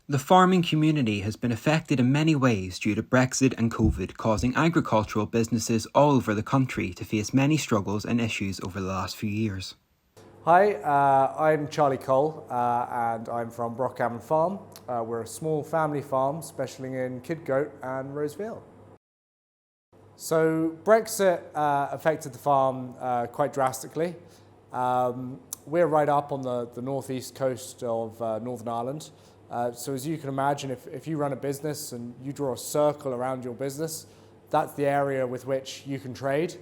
The farming community has been affected in many ways due to Brexit and COVID, causing agricultural businesses all over the country to face many struggles and issues over the last few years. Hi, I'm Charlie Cole and I'm from Broughgammon Farm. We're a small family farm specialising in kid goat and roseveal. So Brexit affected the farm quite drastically. We're right up on the northeast coast of Northern Ireland. So as you can imagine, if you run a business and you draw a circle around your business, that's the area with which you can trade.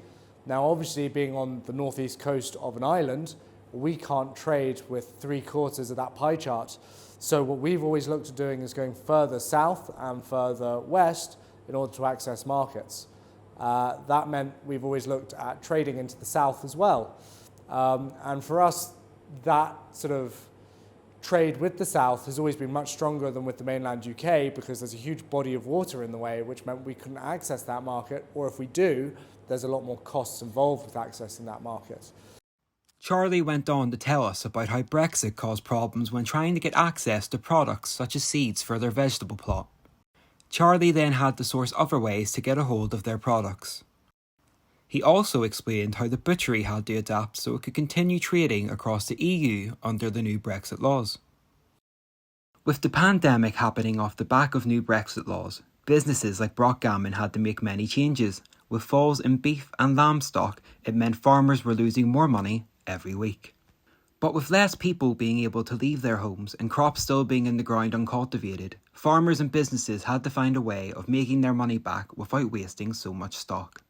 Now obviously being on the northeast coast of an island, we can't trade with 3/4 of that pie chart. So what we've always looked at doing is going further south and further west in order to access markets. That meant we've always looked at trading into the south as well. And for us, that sort of trade with the south has always been much stronger than with the mainland UK because there's a huge body of water in the way, which meant we couldn't access that market, or if we do, there's a lot more costs involved with accessing that market. Charlie went on to tell us about how Brexit caused problems when trying to get access to products such as seeds for their vegetable plot. Charlie then had to source other ways to get a hold of their products. He also explained how the butchery had to adapt so it could continue trading across the EU under the new Brexit laws. With the pandemic happening off the back of new Brexit laws, businesses like Broughgammon had to make many changes. With falls in beef and lamb stock, it meant farmers were losing more money every week. But with less people being able to leave their homes and crops still being in the ground uncultivated, farmers and businesses had to find a way of making their money back without wasting so much stock.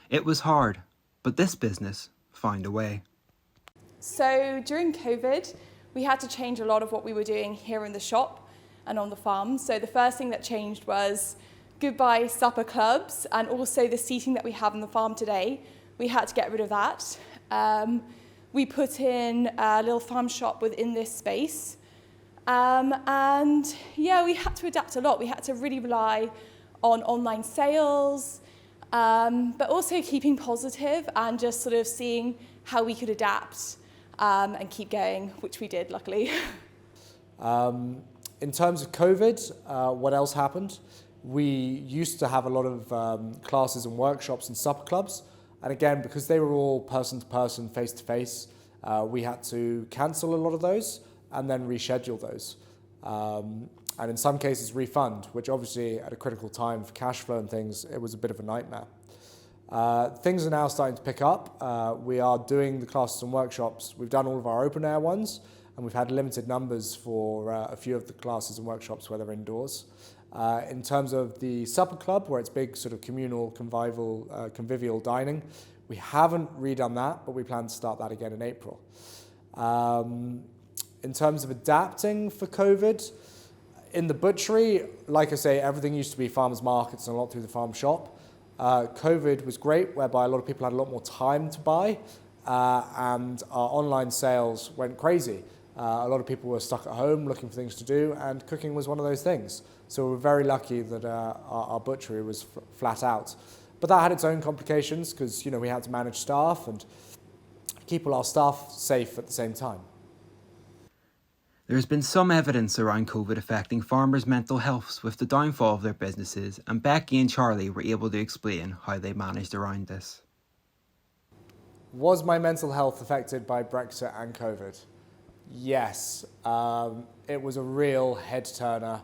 It was hard, but this business found a way. So during COVID, we had to change a lot of what we were doing here in the shop and on the farm. So the first thing that changed was goodbye supper clubs, and also the seating that we have on the farm today. We had to get rid of that. We put in a little farm shop within this space. And yeah, we had to adapt a lot. We had to really rely on online sales, but also keeping positive and just sort of seeing how we could adapt and keep going, which we did, luckily. In terms of COVID, what else happened? We used to have a lot of classes and workshops and supper clubs. And again, because they were all person-to-person, face-to-face, we had to cancel a lot of those and then reschedule those. And in some cases refund, which obviously at a critical time for cash flow and things, it was a bit of a nightmare. Things are now starting to pick up. We are doing the classes and workshops. We've done all of our open air ones, and we've had limited numbers for a few of the classes and workshops where they're indoors. In terms of the supper club, where it's big sort of communal, convivial dining, we haven't redone that, but we plan to start that again in April. In terms of adapting for COVID, in the butchery, like I say, everything used to be farmers markets and a lot through the farm shop. COVID was great, whereby a lot of people had a lot more time to buy, and our online sales went crazy. A lot of people were stuck at home looking for things to do, and cooking was one of those things. So we're very lucky that our butchery was flat out. But that had its own complications because we had to manage staff and keep all our staff safe at the same time. There has been some evidence around COVID affecting farmers' mental health with the downfall of their businesses, and Becky and Charlie were able to explain how they managed around this. Was my mental health affected by Brexit and COVID? Yes. It was a real head-turner,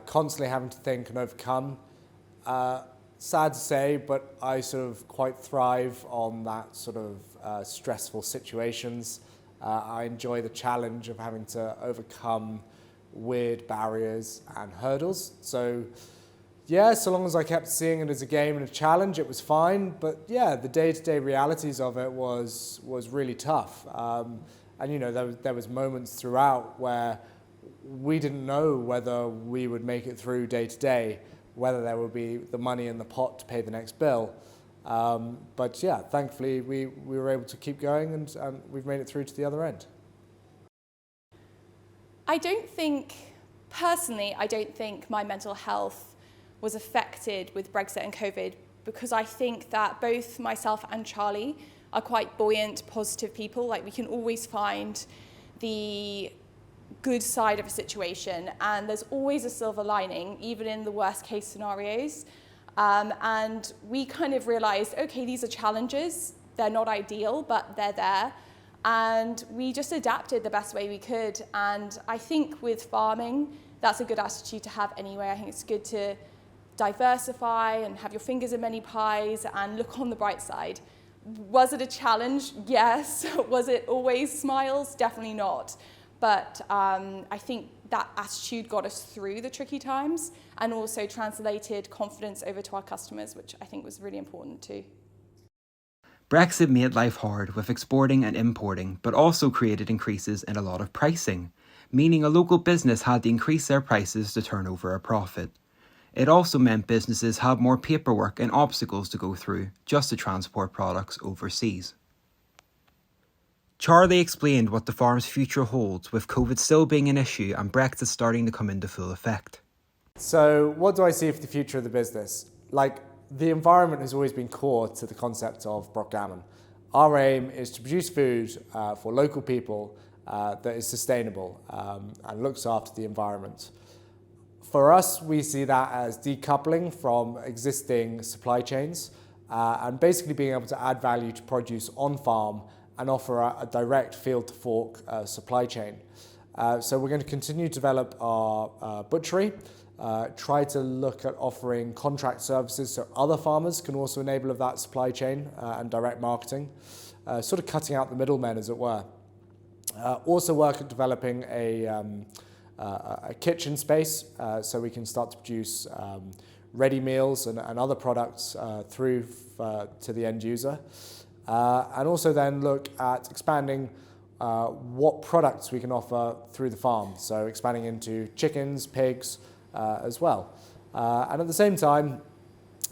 constantly having to think and overcome. Sad to say, but I sort of quite thrive on that sort of stressful situations. I enjoy the challenge of having to overcome weird barriers and hurdles. So yeah, so long as I kept seeing it as a game and a challenge, it was fine. But yeah, the day-to-day realities of it was really tough. And there was moments throughout where we didn't know whether we would make it through day to day, whether there would be the money in the pot to pay the next bill. But yeah, thankfully we were able to keep going, and we've made it through to the other end. Personally, I don't think my mental health was affected with Brexit and COVID, because I think that both myself and Charlie are quite buoyant, positive people. Like, we can always find the good side of a situation, and there's always a silver lining, even in the worst case scenarios. And we kind of realized, okay, these are challenges. They're not ideal, but they're there. And we just adapted the best way we could. And I think with farming, that's a good attitude to have anyway. I think it's good to diversify and have your fingers in many pies and look on the bright side. Was it a challenge? Yes. Was it always smiles? Definitely not. But I think that attitude got us through the tricky times and also translated confidence over to our customers, which I think was really important too. Brexit made life hard with exporting and importing, but also created increases in a lot of pricing, meaning a local business had to increase their prices to turn over a profit. It also meant businesses had more paperwork and obstacles to go through just to transport products overseas. Charlie explained what the farm's future holds, with COVID still being an issue and Brexit starting to come into full effect. So what do I see for the future of the business? The environment has always been core to the concept of Broughgammon. Our aim is to produce food for local people that is sustainable and looks after the environment. For us, we see that as decoupling from existing supply chains and basically being able to add value to produce on farm and offer a direct field-to-fork supply chain. So we're going to continue to develop our butchery, try to look at offering contract services so other farmers can also enable of that supply chain and direct marketing, sort of cutting out the middlemen, as it were. Also work at developing a kitchen space so we can start to produce ready meals and other products through to the end user. And also then look at expanding what products we can offer through the farm. So expanding into chickens, pigs as well. And at the same time,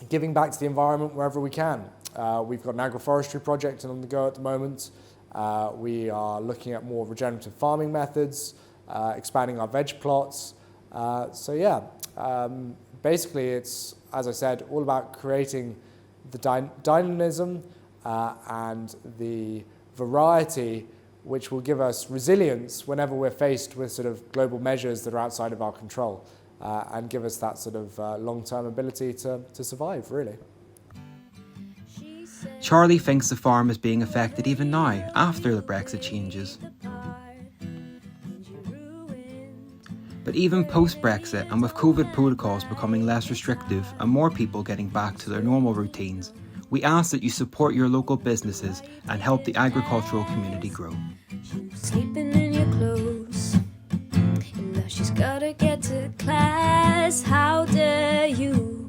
giving back to the environment wherever we can. We've got an agroforestry project on the go at the moment. We are looking at more regenerative farming methods, expanding our veg plots. Basically it's, as I said, all about creating the dynamism and the variety which will give us resilience whenever we're faced with sort of global measures that are outside of our control and give us that sort of long-term ability to survive, really. Charlie thinks the farm is being affected even now, after the Brexit changes. But even post-Brexit, and with COVID protocols becoming less restrictive and more people getting back to their normal routines, we ask that you support your local businesses and help the agricultural community grow. Sleeping in your clothes, and now she's gotta get to class. How dare you?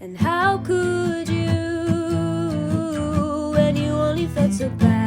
And how could you, when you only felt so bad?